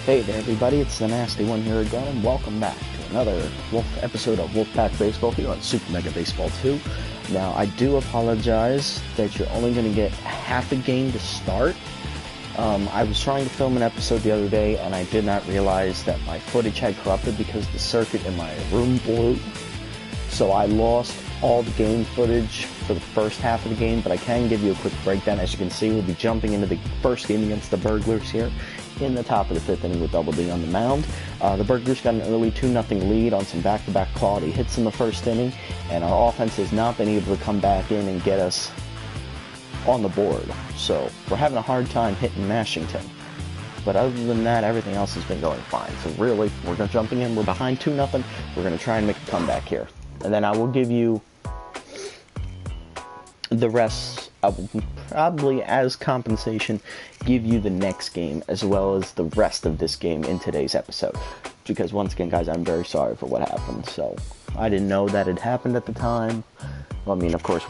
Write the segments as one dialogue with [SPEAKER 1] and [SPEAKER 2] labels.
[SPEAKER 1] Hey there everybody, it's the Nasty One here again, and welcome back to another episode of Wolfpack Baseball here on Super Mega Baseball 2. Now, I do apologize that you're only going to get half a game to start. I was trying to film an episode the other day, and I did not realize that my footage had corrupted because the circuit in my room blew. So I lost all the game footage for the first half of the game, but I can give you a quick breakdown. As you can see, we'll be jumping into the first game against the Burglars here in the top of the fifth inning with Double D on the mound. The Burglars got an early 2-0 lead on some back-to-back quality hits in the first inning, and our offense has not been able to come back in and get us on the board. So we're having a hard time hitting Mashington. But other than that, everything else has been going fine. So really, we're jumping in. We're behind 2-0. We're going to try and make a comeback here. And then I will give you the rest. I will probably, as compensation, give you the next game as well as the rest of this game in today's episode. Because once again, guys, I'm very sorry for what happened. So I didn't know that it happened at the time. Well, I mean, of course,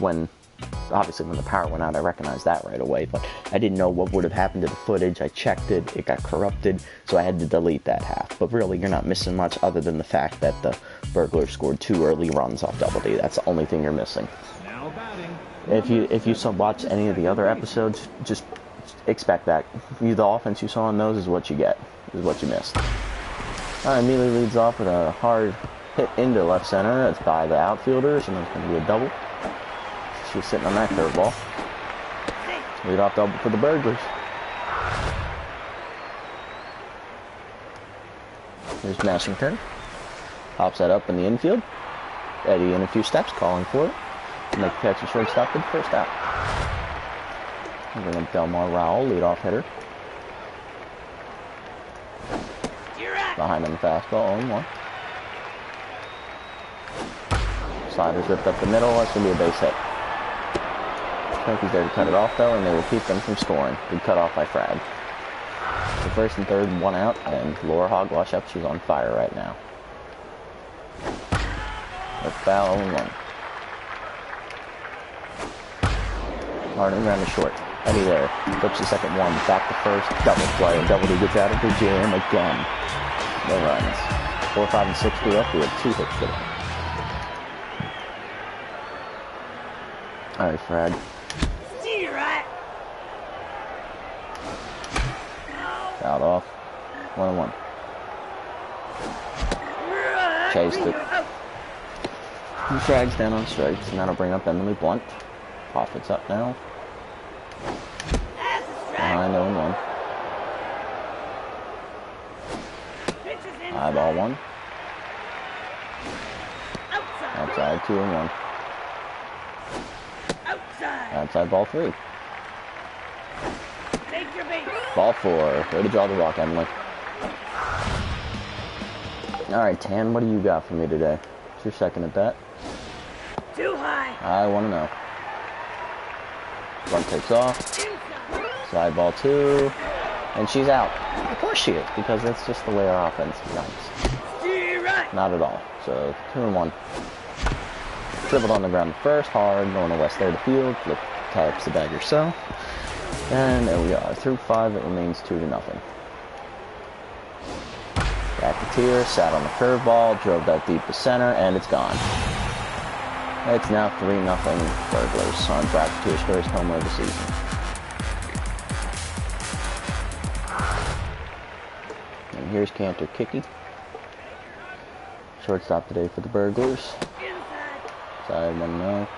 [SPEAKER 1] obviously when the power went out, I recognized that right away. But I didn't know what would have happened to the footage. I checked it. It got corrupted. So I had to delete that half. But really, you're not missing much other than the fact that the Burglars scored 2 early runs off Double D. That's the only thing you're missing. Now batting. If you watch any of the other episodes, just expect that. The offense you saw on those is what you get, is what you missed. Alright, immediately leads off with a hard hit into left center. That's by the outfielders, and it's going to be a double. She's sitting on that curveball. Lead off double for the Burglars. Here's Mashington. Pops that up in the infield. Eddie in a few steps, calling for it. Make a catch and shortstop for the first out. Bring up Delmar Rowell, leadoff hitter. Behind him, fastball, 0-1. Sliders ripped up the middle. That's going to be a base hit. Smoky's there to cut it off, though, and they will keep them from scoring. Good cut off by Frag. So first and third, 1 out, and Laura Hogwash up. She's on fire right now. A foul, 0-1. Harding around the short. Eddie there. Flips the second one. Back to first. Double play. Double D gets out of the jam again. No runs. 4, 5, and 6 threw up. We have 2 hits today. Alright, Frag. Fouled off. 1-1. Chased it. Frag's down on strikes, and that'll bring up Emily Blunt. Profits up now. Behind 0-1. High ball 1. Outside 2-1. Outside ball 3. Ball 4. Way to draw the walk, Emily. Alright, Tan, what do you got for me today? It's your second at bat.
[SPEAKER 2] Too high.
[SPEAKER 1] I want to know. One takes off. Side ball 2. And she's out. Of course she is, because that's just the way our offense runs. Not at all. So 2-1. Dribbled on the ground first, hard, going to west there to field. Flip, taps the bag yourself. And there we are. Through 5, it remains 2-0. Back to tier, sat on the curveball, drove that deep to center, and it's gone. It's now 3-0 Burglars on track to his first homer of the season. And here's Cantor Kicking. Shortstop today for the Burglars. Side 1-0.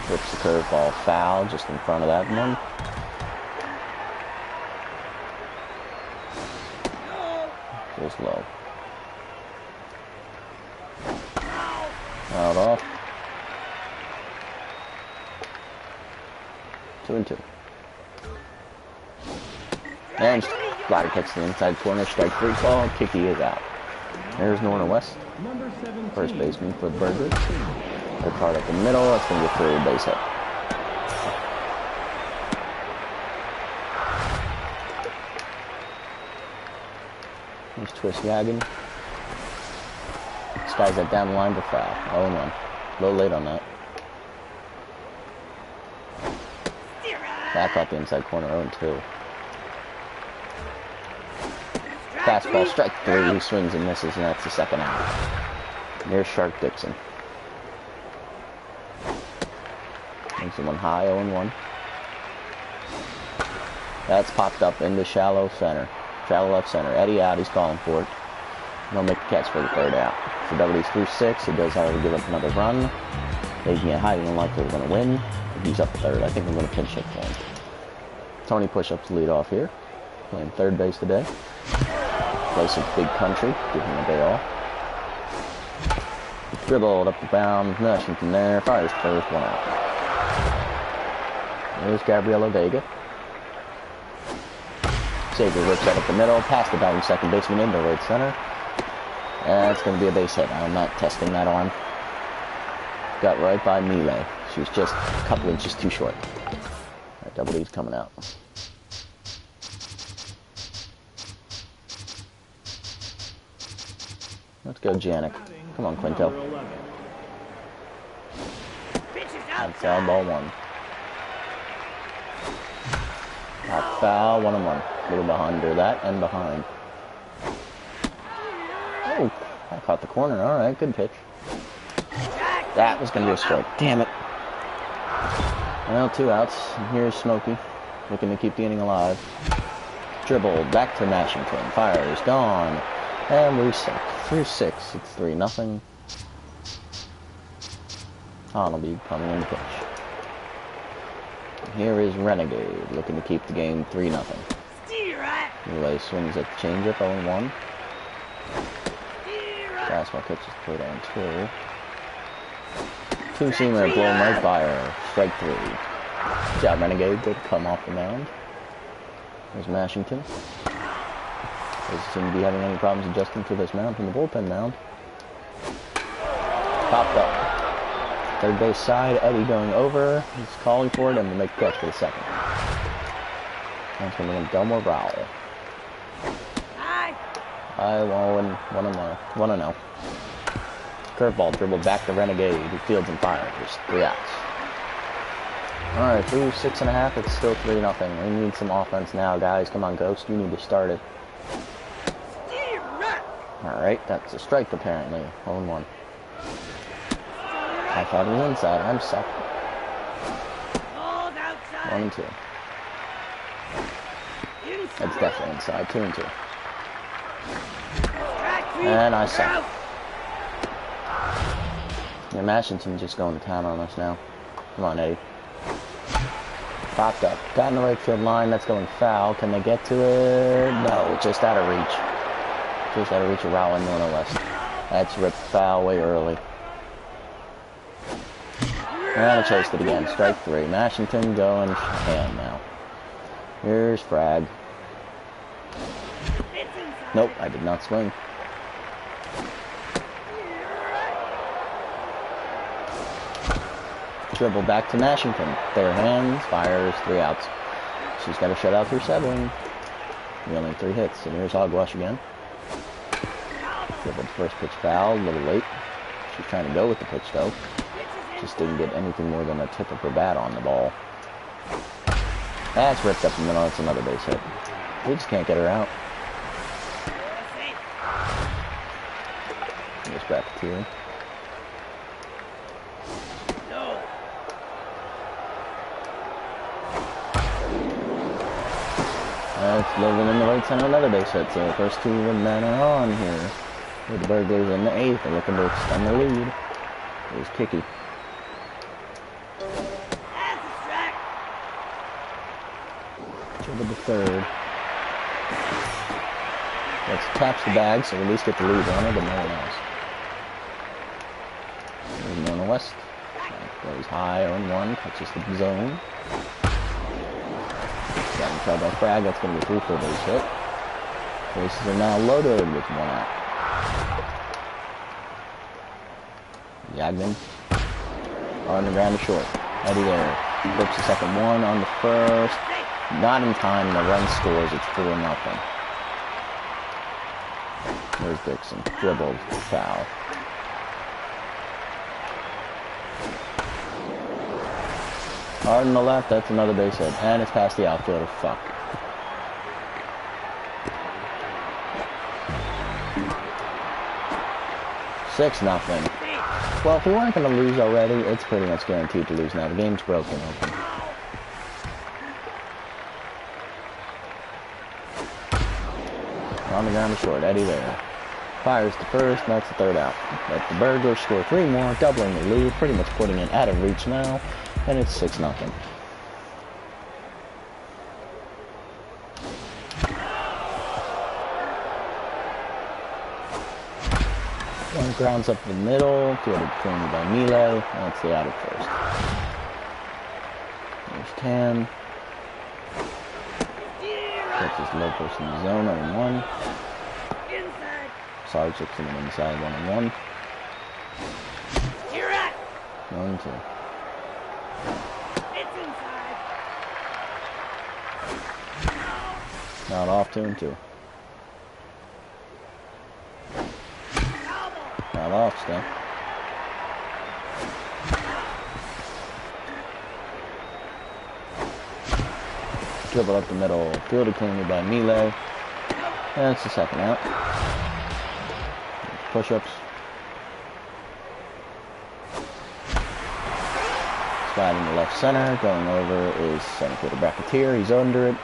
[SPEAKER 1] Rips the curveball foul just in front of that one. Just low. Out off. 2-2. And Slider kicks the inside corner, strike 3 ball. Kiki is out. There's Norna West, first baseman for the Burglars. They're card up the middle. That's going to get through a base hit. Here's Twist Yagan. Skies that down the line to foul. 0-1. A little late on that. Back off the inside corner, 0-2. Fastball, strike 3, he swings and misses, and that's the second out. Here's Shark Dixon. Makes him one high, 0-1. That's popped up into shallow center. Shallow left center. Eddie out, he's calling for it. He'll make the catch for the third out. So Doubledy's through 6. He does, however, give up another run. Making it highly unlikely we're going to win. He's up third. I think I'm going to pinch hit for him. Tony push-ups lead off here. Playing third base today. Play some big country. Give him a day off. Dribbled up the bound. Nothing from there. Fires first, 1 out. There's Gabriela Vega. Xavier rips that up the middle. Past the batting second baseman into right center. That's going to be a base hit. I'm not testing that arm. Got right by Mile. She was just a couple inches too short. Alright, Double D's coming out. Let's go, Janik. Come on, Quinto. Outside ball 1. Hot foul, 1-1. A little behind under that and behind. Oh, I caught the corner. Alright, good pitch. That was going to be a strike. Damn it. Well, 2 outs. And here's Smokey, looking to keep the inning alive. Dribble back to Mashington. Fires, gone. And we suck. Through 6. It's 3-0. Honorby coming in to pitch. Here is Renegade, looking to keep the game 3-0. Relay swings at the changeup, 0-1. Fastball catches 3-2. Two-seamer blown right by her. Strike 3. Good job, Renegade. Good come off the mound. There's Mashington. Doesn't seem to be having any problems adjusting to this mound from the bullpen mound. Popped up. Third base side, Eddie going over. He's calling for it and to make the catch for the second. That's going to be Delmore Rowell. I won 1-0. Curveball dribbled back to Renegade, who fields and fires. 3 outs. Alright, through 6.5, it's still 3-0. We need some offense now, guys. Come on, Ghost, you need to start it. Alright, that's a strike apparently. 0-1. I thought it was inside. I'm sucked. 1-2. That's definitely inside. 2-2. And I suck. Yeah, Mashington just going to town on us now. Come on, Eddie. Popped up. Got in the right field line. That's going foul. Can they get to it? No, just out of reach. Just out of reach of Rowell and Nona West. That's ripped foul way early. And I chased it again. Strike 3. Mashington going ham now. Here's Frag. Nope, I did not swing. Dribble back to Mashington. Bare hands, fires, 3 outs. She's got a shutout through 7. Only 3 hits. And here's Hogwash again. Dribbled first pitch foul, a little late. She's trying to go with the pitch though. Just didn't get anything more than a tip of her bat on the ball. That's ripped up the middle. That's another base hit. We just can't get her out. Goes back to 2. That's living in the right center, another base hit. So the first 2 men are on here. With the Burglars in the 8th. They're looking to extend their lead. Here's Kicky. Dribble the 3rd. Let's taps the bag so we at least get the lead on it, but no one else. There's Nona West. Goes high, 0-1, touches the zone. Got in trouble by Frag, that's going to be 3 for a base hit. Bases are now loaded with 1 out. Yagman on the ground to short. Eddie there. Flips the second 1 on the first. Not in time, the run scores, it's 4-0. There's Dixon. Dribbled, foul. Hard on the left, that's another base hit. And it's past the outfielder. Fuck. 6-0. Well, if we weren't going to lose already, it's pretty much guaranteed to lose now. The game's broken open. On the ground to short. Eddie there. Fires the first, that's the third out. Let the Burglars score 3 more, doubling the lead, pretty much putting it out of reach now, and it's 6-0. One grounds up the middle, fielded cleanly by Mile, that's the out at first. There's Tan. Catches Lopez in the zone, 0-1. Sarge looks him inside, 1-1. 1-2.
[SPEAKER 2] It's inside.
[SPEAKER 1] Not off, 2-2. Not off still. Dribble up the middle, fielded cleanly by Mile. That's the second out. Push-ups. Slide in the left center. Going over is center fielder Bracketeer. He's under it.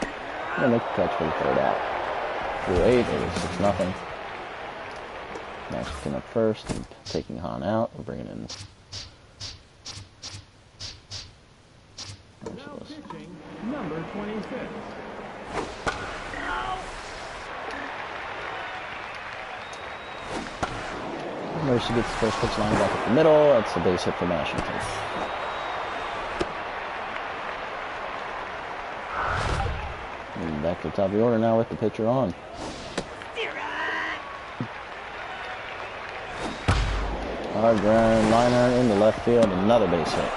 [SPEAKER 1] And make a catch for the third out. 4-8. It is 6-0. Washington up first and taking Han out. We're bringing in.
[SPEAKER 3] Number 26.
[SPEAKER 1] Mercy gets the first pitch line back up the middle. That's the base hit for Washington. And back to the top of the order now with the pitcher on. Hard ground liner in the left field. Another base hit.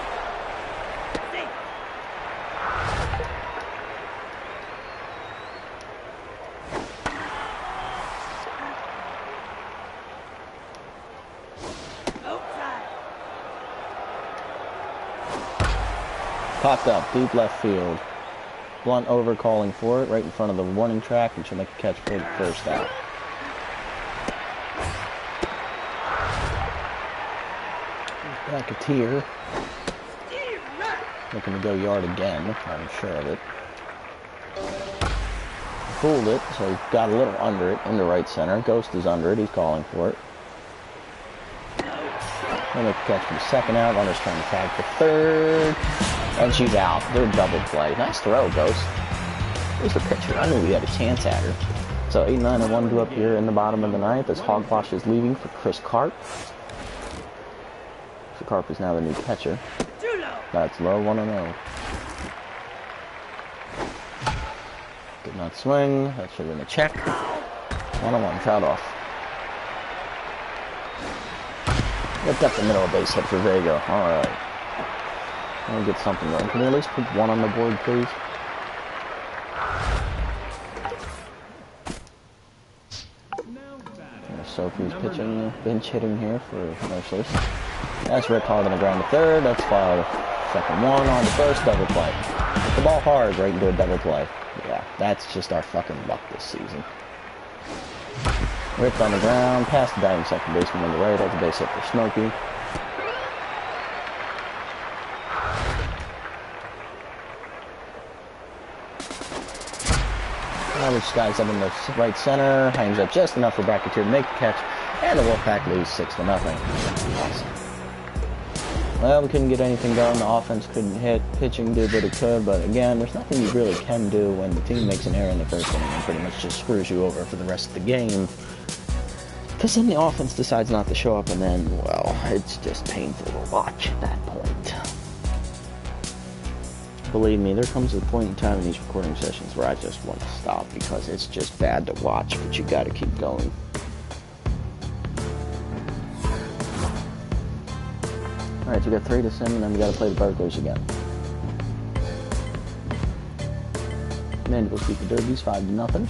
[SPEAKER 1] Popped up, deep left field. Blunt over calling for it, right in front of the warning track, and she'll make a catch for the first out. Bracketeer. Looking to go yard again, I'm sure of it. Fooled it, so he got a little under it, into right center. Ghost is under it, he's calling for it. He'll make a catch for the second out, runner's trying to tag for third. And she's out. They're double play. Nice throw, Ghost. Here's the pitcher. I knew we had a chance at her. So 8-9-1 due up here in the bottom of the ninth as Hogwash is leaving for Chris Karp. So Karp is now the new catcher. That's low, 1-0. Did not swing. That should have been a check. 1-1. Trout off. Ripped up the middle base hit for Vega. Alright. I'll get something going. Can we at least put one on the board, please? Sophie's pitching, bench hitting here for Merciless. That's ripped hard on the ground to third. That's foul. Second one on the first, double play. Hit the ball hard right into a double play. Yeah, that's just our fucking luck this season. Ripped on the ground, past the diving second baseman on the right. That's a base hit for Smokey. Which skies up in the right center, hangs up just enough for Bracketeer to make the catch, and the Wolfpack lose 6-0. Awesome. Well, we couldn't get anything going. The offense couldn't hit. Pitching did what it could, but again, there's nothing you really can do when the team makes an error in the first inning and pretty much just screws you over for the rest of the game. Because then the offense decides not to show up, and then, well, it's just painful to watch at that point. Believe me, there comes a point in time in these recording sessions where I just want to stop because it's just bad to watch, but you gotta keep going. Alright, so we got 3 to sim, and then we gotta play the Burglars again. Mandibles beat the Derbies 5-0.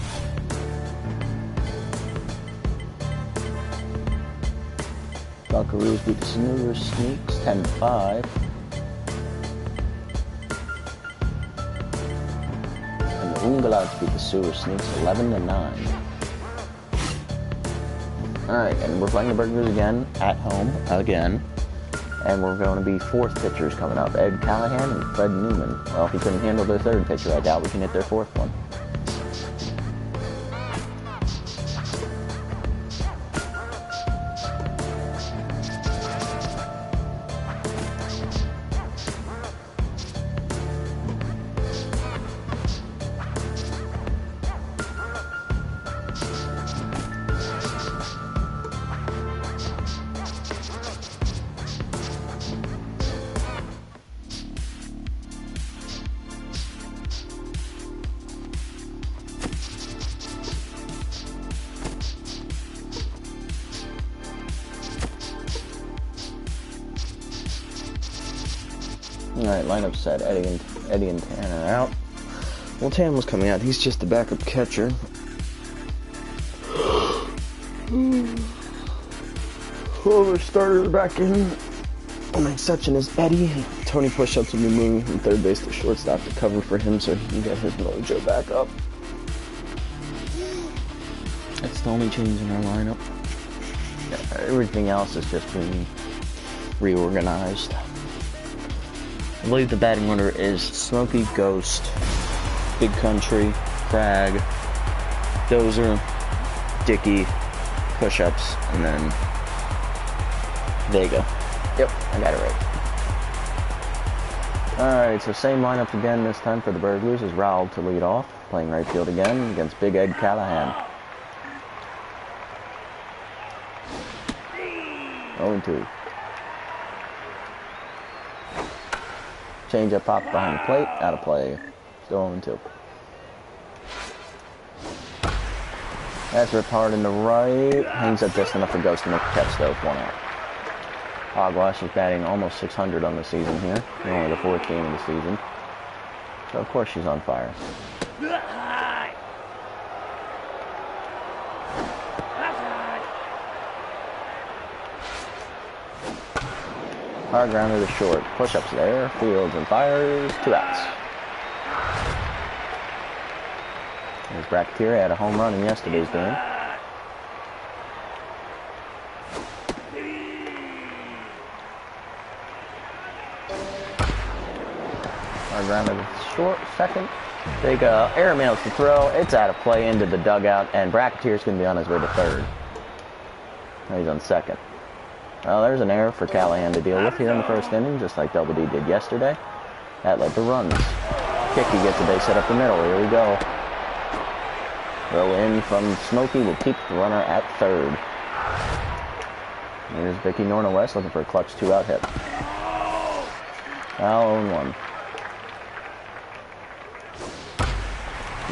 [SPEAKER 1] Buckaroos beat the Snoozer Sneaks 10-5. Ungalads beat the Sewer Sneaks 11-9. Alright, and we're playing the Burglars again, at home, again. And we're going to be fourth pitchers coming up, Ed Callahan and Fred Newman. Well, if he couldn't handle their third pitcher, I doubt we can hit their fourth one. Alright, lineup set. Eddie and Tanner out. Well, Tan was coming out. He's just the backup catcher. Well, the starter back in. Only exception is Eddie. Tony Push-Ups will be moving from third base to shortstop to cover for him so he can get his mojo back up. That's the only change in our lineup. Yeah, everything else is just being reorganized. I believe the batting order is Smokey, Ghost, Big Country, Crag, Dozer, Dickey, Push-Ups, and then Vega. Yep, I got it right. Alright, so same lineup again this time for the Burglars is Raul to lead off, playing right field again against Big Ed Callahan. 0-2. Change up pop behind the plate, out of play. Still 0-2. That's ripped hard in the right. Hangs up just enough for Ghost to make a catch though, 1 out. Hogwash is batting almost 600 on the season here. Only the 4th game of the season. So of course she's on fire. Hard grounder to short. Push-ups there. Fields and fires. 2 outs. There's Bracketeer. Had a home run in yesterday's game. Hard grounder to short. Second. Big air mails to throw. It's out of play into the dugout. And Bracketeer's going to be on his way to third. Now he's on second. Well, there's an error for Callahan to deal with here in the first inning, just like Double D did yesterday. That led to runs. Kicky gets a base hit up the middle. Here we go. Throw in from Smokey will keep the runner at third. Here's Vicky Norna West looking for a clutch 2-out hit. Foul 0-1.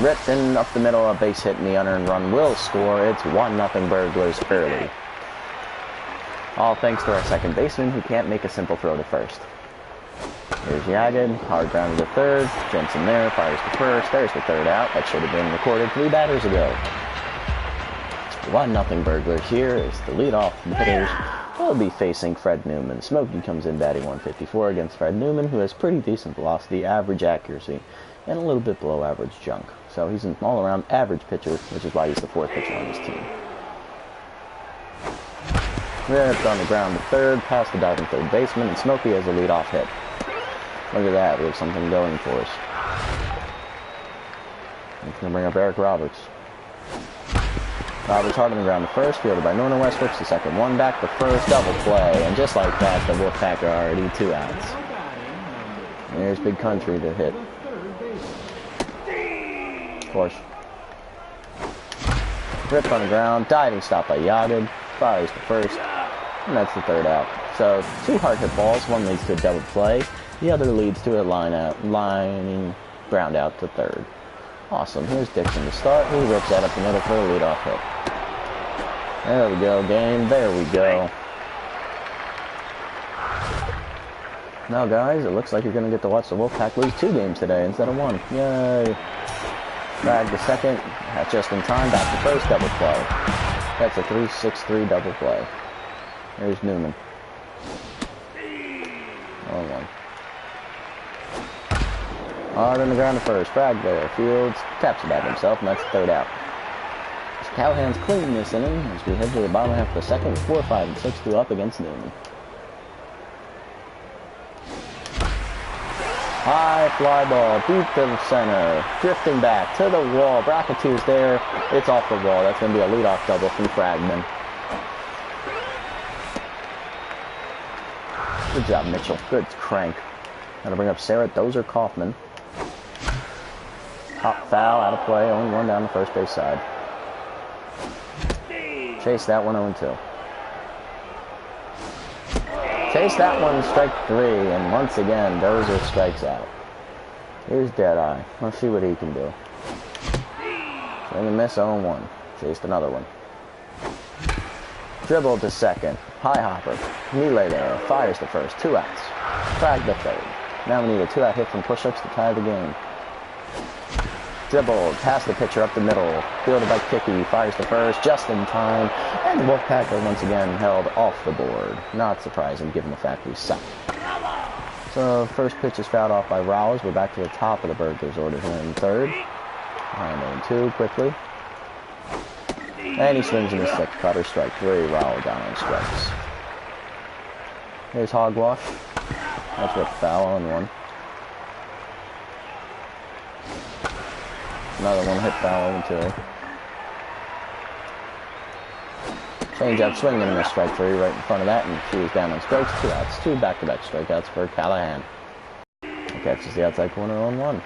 [SPEAKER 1] Ripped in up the middle, a base hit and the unearned run will score. It's 1-0 Burglars early. All thanks to our second baseman who can't make a simple throw to first. Here's Yagid, hard ground to third, jumps in there, fires to first, there's the third out. That should have been recorded 3 batters ago. 1-0 Burglars here as the leadoff hitters will be facing Fred Newman. Smokey comes in batting 154 against Fred Newman, who has pretty decent velocity, average accuracy, and a little bit below average junk. So he's an all-around average pitcher, which is why he's the 4th pitcher on his team. Ripped on the ground to third, past the diving third baseman, and Smokey has a leadoff hit. Look at that, we have something going for us. He's going to bring up Eric Roberts. Roberts hard on the ground to first, fielded by Norna West, flips the second one back to first, double play, and just like that, the Wolfpack are already 2 outs. And here's Big Country to hit. Of course. Ripped on the ground, diving stop by Yagid, fires to first, and that's the 3rd out. So 2 hard hit balls, one leads to a double play, the other leads to a lining ground out to third. Awesome. Here's Dixon to start. He rips that up the middle for a leadoff hit. There we go, game. There we go. Now, guys, it looks like you're going to get to watch the Wolfpack lose 2 games today instead of 1. Yay. Drag the second. That's just in time. Back to first. Double play. That's a 3-6-3 double play. There's Newman. 0-1. Hard on the ground to first. Frag there. Fields taps it back himself, and that's the 3rd out. Callahan's clean this inning as we head to the bottom half of the second. 4, 5, and 6 2 up against Newman. High fly ball, deep to the center, drifting back to the wall. Bracketoo's there. It's off the wall. That's going to be a leadoff double from Fragman. Good job, Mitchell. Good crank. Gonna bring up Sarah Dozer Kaufman. Hop foul, out of play. Only one down the first base side. Chase that one 0-2. Chase that one, strike 3, and once again, Dozer strikes out. Here's Deadeye. Let's see what he can do. Swing and miss, 0-1. Chased another one. Dribble to second. High hopper. Melee there. Fires to first. 2 outs. Frag the third. Now we need a 2-out hit from push-ups to tie the game. Dribble. Pass the pitcher up the middle. Fielded by Kicky. Fires to first just in time. And the Wolfpack are once again held off the board. Not surprising given the fact we suck. So first pitch is fouled off by Rowles. We're back to the top of the Burglars order here in third. Behind 0-2 quickly. And he swings in his second cutter, strike 3. Rowles down on strikes. Here's Hogwash. That's with foul on 1. Another one hit foul on 2. Change up, swing and a miss, strike 3 right in front of that, and she was down on strikes. 2 outs. 2 back-to-back strikeouts for Callahan. He catches the outside corner on 1.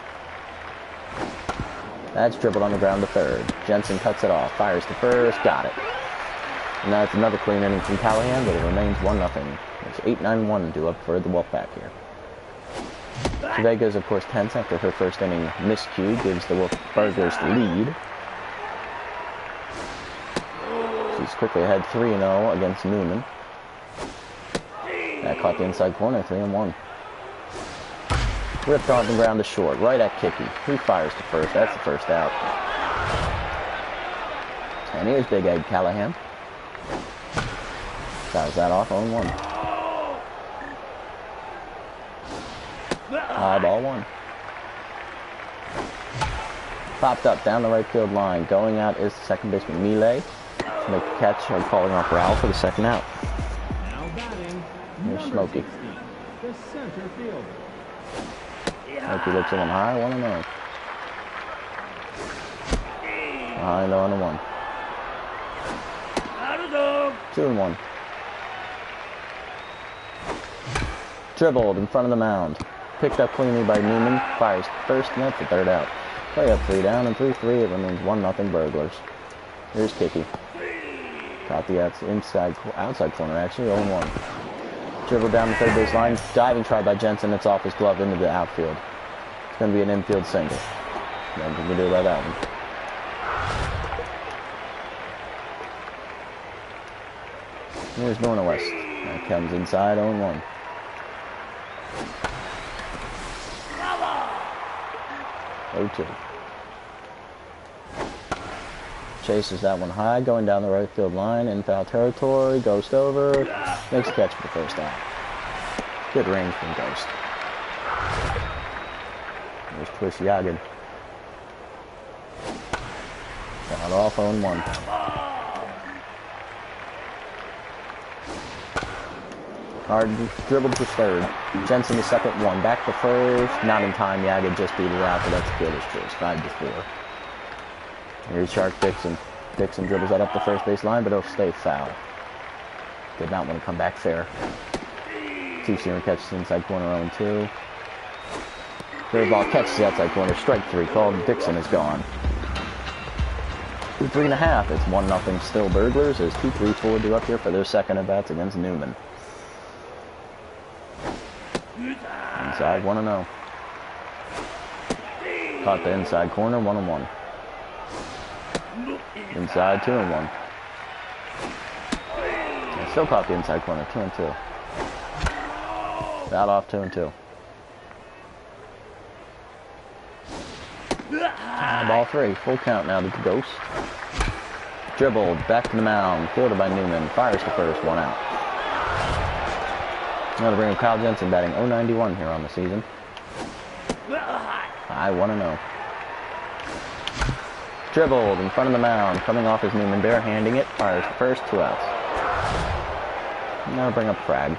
[SPEAKER 1] That's dribbled on the ground to third. Jensen cuts it off, fires to first, got it. And now it's another clean inning from Callahan, but it remains 1-0. It's 8-9-1 due up for the Wolfpack here. Vega is, of course, tense after her first inning miscue, gives the Wolfburgers the lead. She's quickly ahead 3-0 against Newman. That caught the inside corner, 3-1. Ripped on the ground to short, right at Kicky. He fires to first. That's the first out. And here's Big Egg Callahan. Fouls that off, 0-1. High ball 1. Popped up down the right field line. Going out is the second baseman Melee to make the catch and calling off Rowell for the second out.
[SPEAKER 3] Now batting,
[SPEAKER 1] Here's Smokey.
[SPEAKER 3] 60, the center fielder.
[SPEAKER 1] Smokey looks in him high, 1-0. Behind 0-1. 2-1. Dribbled in front of the mound. Picked up cleanly by Newman. Fires first, and that's the third out. Play up 3 down, and 3-3. It remains 1-0 Burglars. Here's Kicky. Caught the outside corner, actually, 0-1. Dribbled down the third base line. Diving try by Jensen. It's off his glove into the outfield. It's going to be an infield single. Nothing we can do about that one. Here's Norna West. That comes inside, 0-1. Chases that one high, going down the right field line in foul territory. Ghost over, makes a catch for the first out. Good range from Ghost. There's Twist Yagin. Fouled off 0-1. Hard dribbled to third. Jensen the second one. Back to first. Not in time. Yagin just beat it out, but that's a fielder's choice. 5-4. Here's Shark Dixon. Dixon dribbles that up the first base line, but it'll stay foul. Did not want to come back fair. Two-seamer catches the inside corner 0-2. Third ball catches the outside corner. Strike 3 called. Dixon is gone. 3.5. It's 1-0 still Burglars as 2-3-4 due up here for their second at-bats against Newman. Inside 1-0. Caught the inside corner 1-1. Inside 2-1. Still caught the inside corner 2-2. Fouled off 2-2. Ball 3. Full count now to the Ghost. Dribbled back to the mound. Fielded by Newman. Fires to first. 1 out. Now to bring up Kyle Jensen batting .091 here on the season. High 1-0. Dribbled in front of the mound. Coming off his Newman, barehanding it. Fires the first, 2 outs. Now bring up Frag.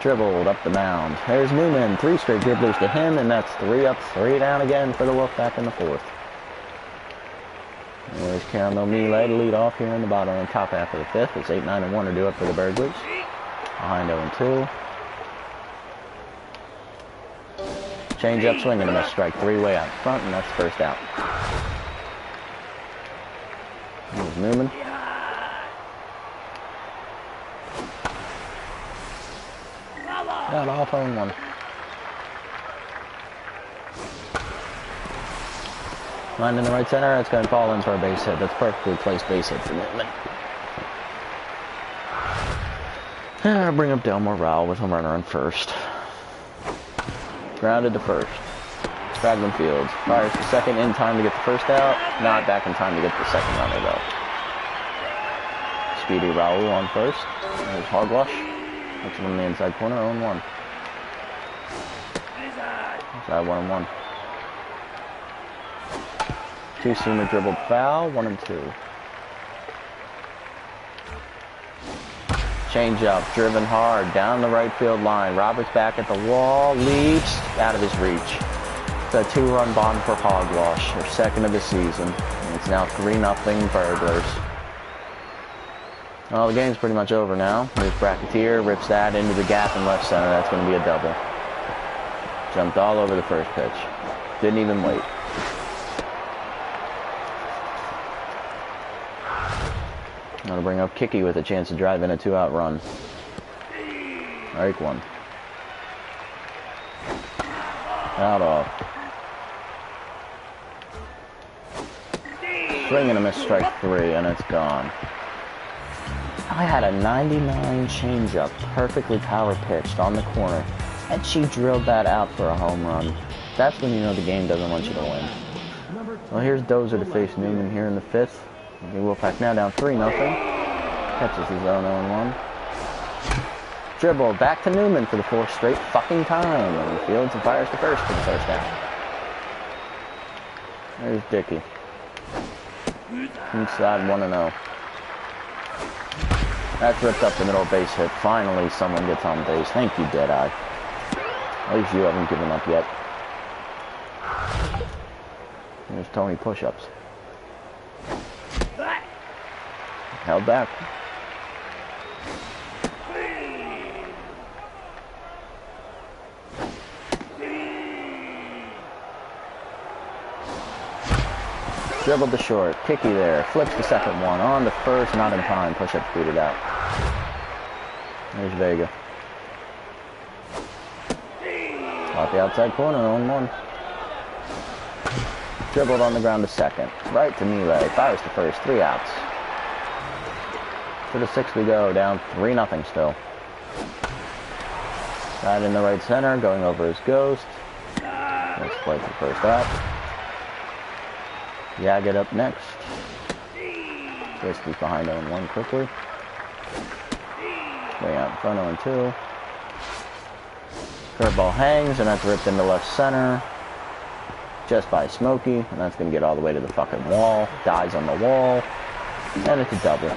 [SPEAKER 1] Dribbled up the mound. There's Newman. 3 straight dribblers to him, and that's 3 up, 3 down again for the Wolfpack in the 4th. There's Caramel Melee to lead off here in the bottom and top half of the 5th. It's 8-9-1 to do it for the Burglars. Behind 0-2. Change up, swing and a miss. Strike 3 way out front, and that's first out. There's Newman. Got off on 1. Line in the right center. It's going to fall in for a base hit. That's perfectly placed base hit for Newman. I'll bring up Delmore Rowell with home runner on first. Grounded to first. Fragment Fields. Fires to second in time to get the first out. Not back in time to get the second runner though. Speedy Rowell on first. There's Hogwash. Looks him in the inside corner. 0-1. Inside 1-1. 2-seamer dribbled foul. 1-2. Change up, driven hard, down the right field line. Roberts back at the wall, leaps, out of his reach. It's a 2-run bomb for Hogwash, their second of the season. And it's now 3-0 Burglars. Well, the game's pretty much over now. There's Bracketeer, rips that into the gap in left center. That's going to be a double. Jumped all over the first pitch. Didn't even wait. I'm going to bring up Kiki with a chance to drive in a 2-out run. Strike 1. Out off. Swing and a miss, strike 3, and it's gone. I had a 99 changeup, perfectly power pitched on the corner, and she drilled that out for a home run. That's when you know the game doesn't want you to win. Well, here's Dozer to face Newman here in the 5th. The Wolfpack now down 3-0. Catches his own 0-1. Dribble back to Newman for the 4th straight fucking time. And he fields and fires to first for the first out. There's Dickey. Inside 1-0. That's ripped up the middle base hit. Finally, someone gets on base. Thank you, Deadeye. At least you haven't given up yet. There's Tony push-ups. Held back. Dribbled to short. Kiki there. Flips the second one. On to first. Not in time. Push-up booted out. There's Vega. Off the outside corner. 0-1. Dribbled on the ground to second. Right to Melee. Fires to first. 3 outs. To the 6th we go. Down 3-0 still. Right in the right center. Going over his ghost. Let's play for first out. Yaget up next. Whiskey's behind 0-1 quickly. Way out in front 0-2. Curveball hangs, and that's ripped into left center. Just by Smokey, and that's going to get all the way to the fucking wall. Dies on the wall. And it's a double.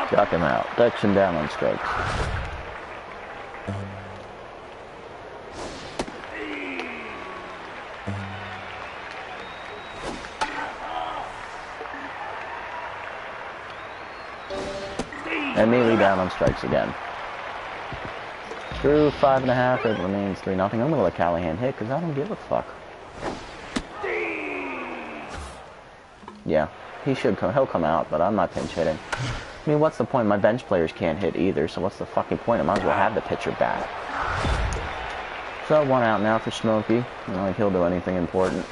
[SPEAKER 1] Got him out. Dexon down on strikes. And Mealy down on strikes again. Through 5.5, it remains 3-0. I'm going to let Callahan hit because I don't give a fuck. Yeah, he should come. He'll come out, but I'm not pinch hitting. I mean, what's the point? My bench players can't hit either, so what's the fucking point? I might as well have the pitcher back. So 1 out now for Smokey. I don't think he'll do anything important.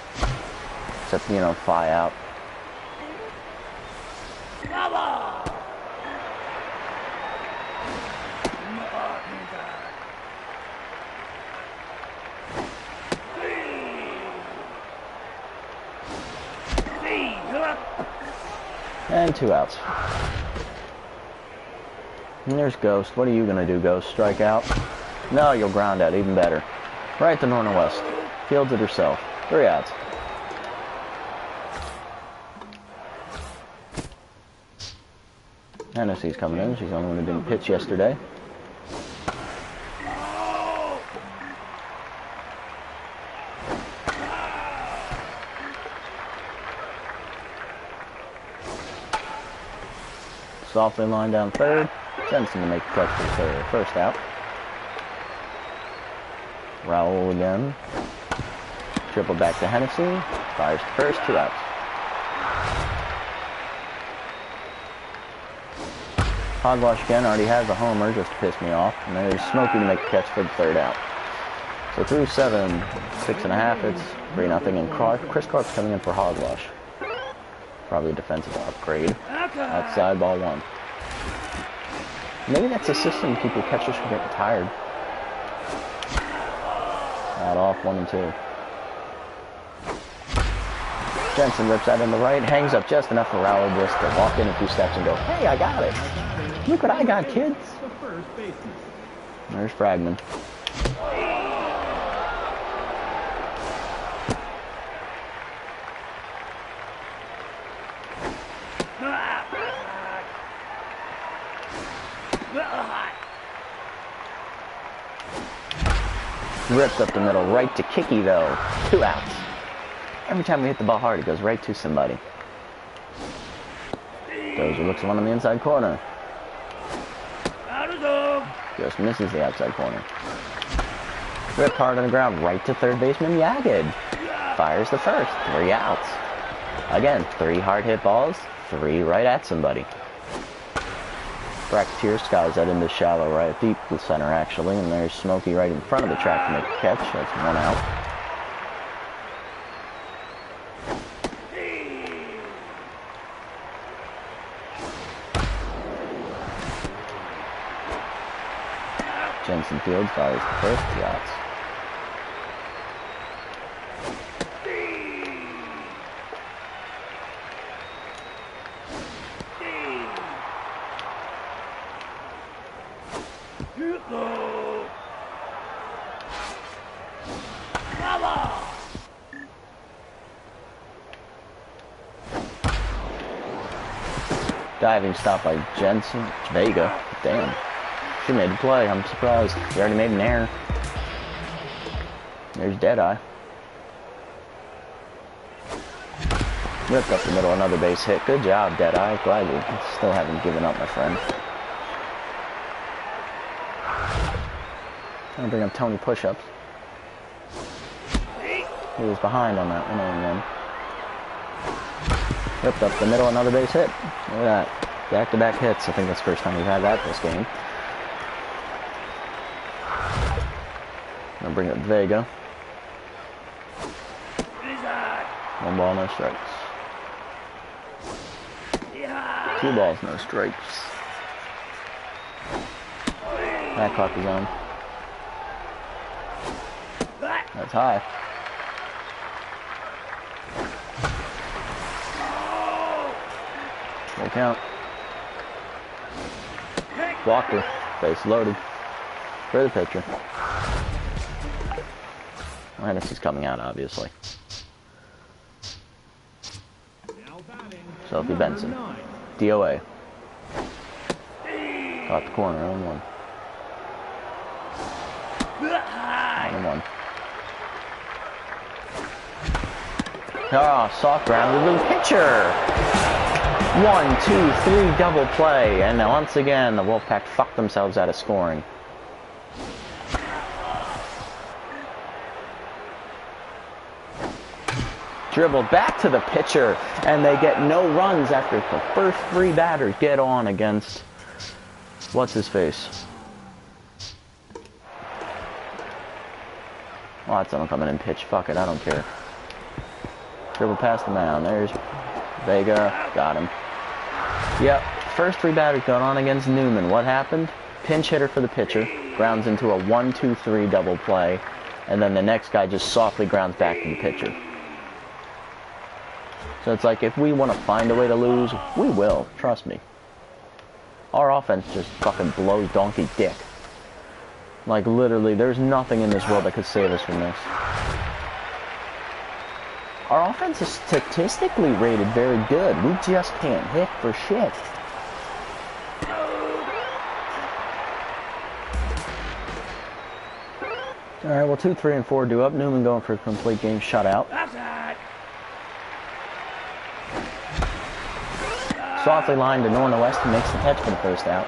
[SPEAKER 1] Except, you know, fly out. and 2 outs. And there's Ghost. What are you going to do, Ghost? Strike out? No, you'll ground out. Even better. Right to Norton West. Fields it herself. 3 outs. Hennessy's coming in. She's the only one who didn't pitch yesterday. Softly line down third. Jensen to make the catch for third. First out. Raoul again. Triple back to Hennessy. Fires to first. 2 outs. Hogwash again. Already has a homer just to piss me off. And there's Smokey to make the catch for the 3rd out. So through 7, 6.5, it's 3-0. And Chris Clark's coming in for Hogwash. Probably a defensive upgrade. Outside, ball 1. Maybe that's a system to keep your catchers from getting tired. Out off, 1 and 2. Jensen rips out in the right, hangs up just enough for Rowell just to walk in a few steps and go, hey, I got it. Look what I got, kids. There's Fragman. Ripped up the middle, right to Kiki though. 2 outs. Every time we hit the ball hard, it goes right to somebody. Dozier looks one on the inside corner. Just misses the outside corner. Ripped hard on the ground, right to third baseman Yagid. Fires the first. 3 outs. Again, 3 hard hit balls, 3 right at somebody. Bracketeer skies that into shallow right, deep to center actually, and there's Smokey right in front of the track to make the catch. That's 1 out. Jensen Fields fires the first. 2 outs. Diving stop by Jensen Vega. Damn. She made the play. I'm surprised. She already made an error. There's Deadeye. Ripped up the middle. Another base hit. Good job, Deadeye. Glad you still haven't given up, my friend. I'm going to bring up Tony push-ups. He was behind on that 1-1. Ripped up the middle, another base hit. Look at that. Back-to-back hits. I think that's the first time we've had that this game. I'm going to bring up Vega. 1 ball, no strikes. 2 balls, no strikes. That caught the zone. That's high. Full count. Walker, base loaded. For the pitcher. Well, Hennessy's coming out, obviously. Sophie Benson. DOA. Caught the corner, 0-1. 1-1. Ah, soft ground to the pitcher. 1, 2, 3 double play, and once again the Wolfpack fucked themselves out of scoring. Dribble back to the pitcher, and they get no runs after the first 3 batters get on against what's his face. Oh, that's someone coming in pitch. Fuck it, I don't care. Dribble past the mound. There's Vega. Got him. Yep. First 3 batters going on against Newman. What happened? Pinch hitter for the pitcher. Grounds into a 1, 2, 3 double play. And then the next guy just softly grounds back to the pitcher. So it's like, if we want to find a way to lose, we will. Trust me. Our offense just fucking blows donkey dick. Like, literally, there's nothing in this world that could save us from this. Our offense is statistically rated very good. We just can't hit for shit. Alright, well, 2, 3, and 4 do up. Newman going for a complete game shutout. Softly lined to Norna West, who makes the catch for the first out.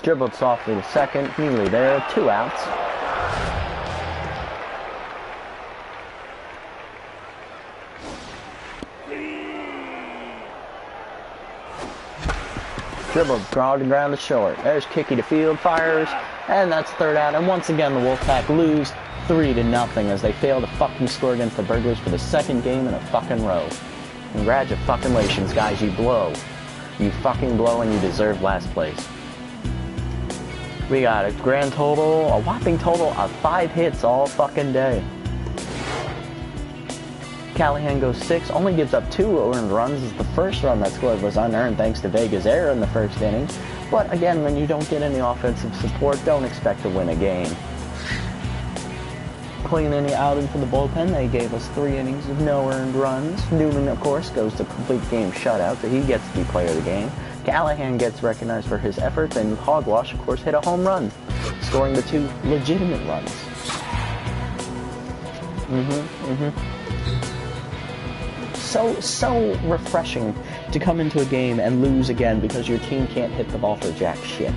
[SPEAKER 1] Dribbled softly to second, nearly there, 2 outs. Dribbled, ground to short. There's Kicky to field, fires, and that's third out. And once again, the Wolfpack lose 3-0 as they fail to fucking score against the Burglars for the second game in a fucking row. Congratulations, guys, you blow. You fucking blow and you deserve last place. We got a grand total, a whopping total of 5 hits all fucking day. Callahan goes 6, only gives up 2 earned runs, as the first run that scored was unearned thanks to Vega's error in the first inning. But again, when you don't get any offensive support, don't expect to win a game. Clean inning outing for the bullpen. They gave us 3 innings of no earned runs. Newman, of course, goes to complete game shutout, so he gets to be player of the game. Callahan gets recognized for his efforts, and Hogwash, of course, hit a home run, scoring the 2 legitimate runs. So refreshing to come into a game and lose again because your team can't hit the ball for jack shit.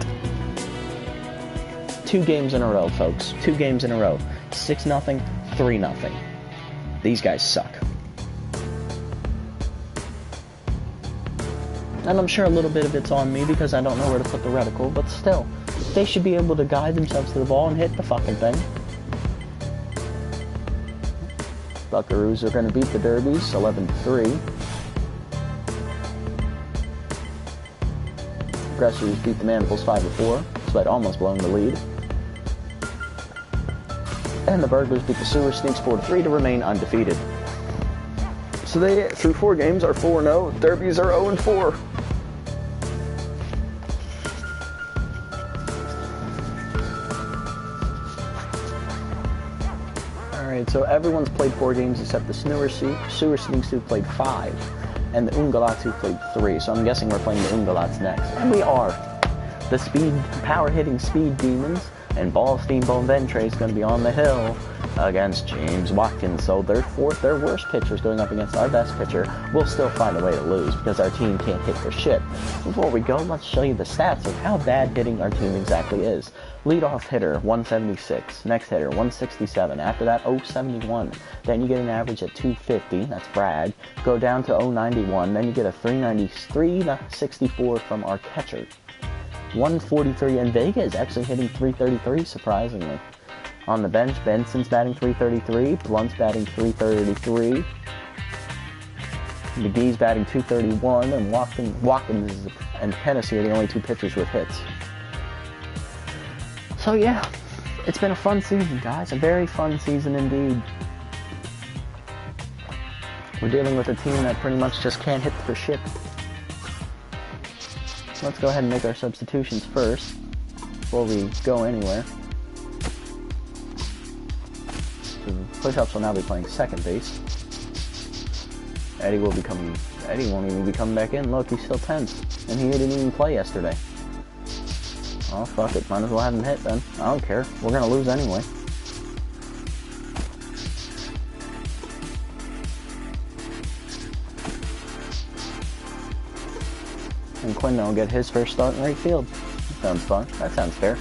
[SPEAKER 1] 2 games in a row, folks. 2 games in a row. 6-0, 3-0. These guys suck. And I'm sure a little bit of it's on me because I don't know where to put the reticle, but still, they should be able to guide themselves to the ball and hit the fucking thing. Buckaroos are going to beat the Derbies 11-3. Aggressors beat the Manacles 5-4, despite almost blowing the lead. And the Burglars beat the Sewer Sneaks 4-3 to remain undefeated. So they, through 4 games, are 4-0. Derbies are 0-4. Alright, so everyone's played 4 games except the Sewer Sneaks, who played 5, and the Ungolats, who played 3. So I'm guessing we're playing the Ungolats next. And we are. The power-hitting speed demons and Ball Steamboat Ventre is going to be on the hill against James Watkins. So their worst pitcher is going up against our best pitcher. We'll still find a way to lose because our team can't hit for shit. Before we go, let's show you the stats of how bad hitting our team exactly is. Leadoff hitter, 176. Next hitter, 167. After that, 071. Then you get an average at 250. That's Brad. Go down to 091. Then you get a 364 from our catcher. 143, and Vega is actually hitting 333, surprisingly. On the bench, Benson's batting 333, Blunt's batting 333, McGee's batting 231, and Watkins and Hennessy are the only 2 pitchers with hits. So yeah, it's been a fun season, guys. A very fun season indeed. We're dealing with a team that pretty much just can't hit for shit. Let's go ahead and make our substitutions first, before we go anywhere. So Push-Ups will now be playing second base. Eddie won't even be coming back in. Look, he's still 10th, and he didn't even play yesterday. Oh, fuck it, might as well have him hit then. I don't care, we're gonna lose anyway. And Quindon will get his first start in right field. That sounds fun. That sounds fair.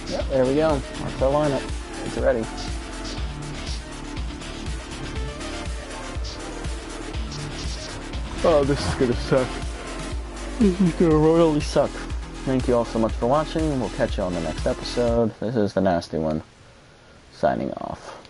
[SPEAKER 1] Yep, there we go. That's our lineup. It's ready. Oh, this is gonna suck. This is gonna royally suck. Thank you all so much for watching. We'll catch you on the next episode. This is the Nasty One, signing off.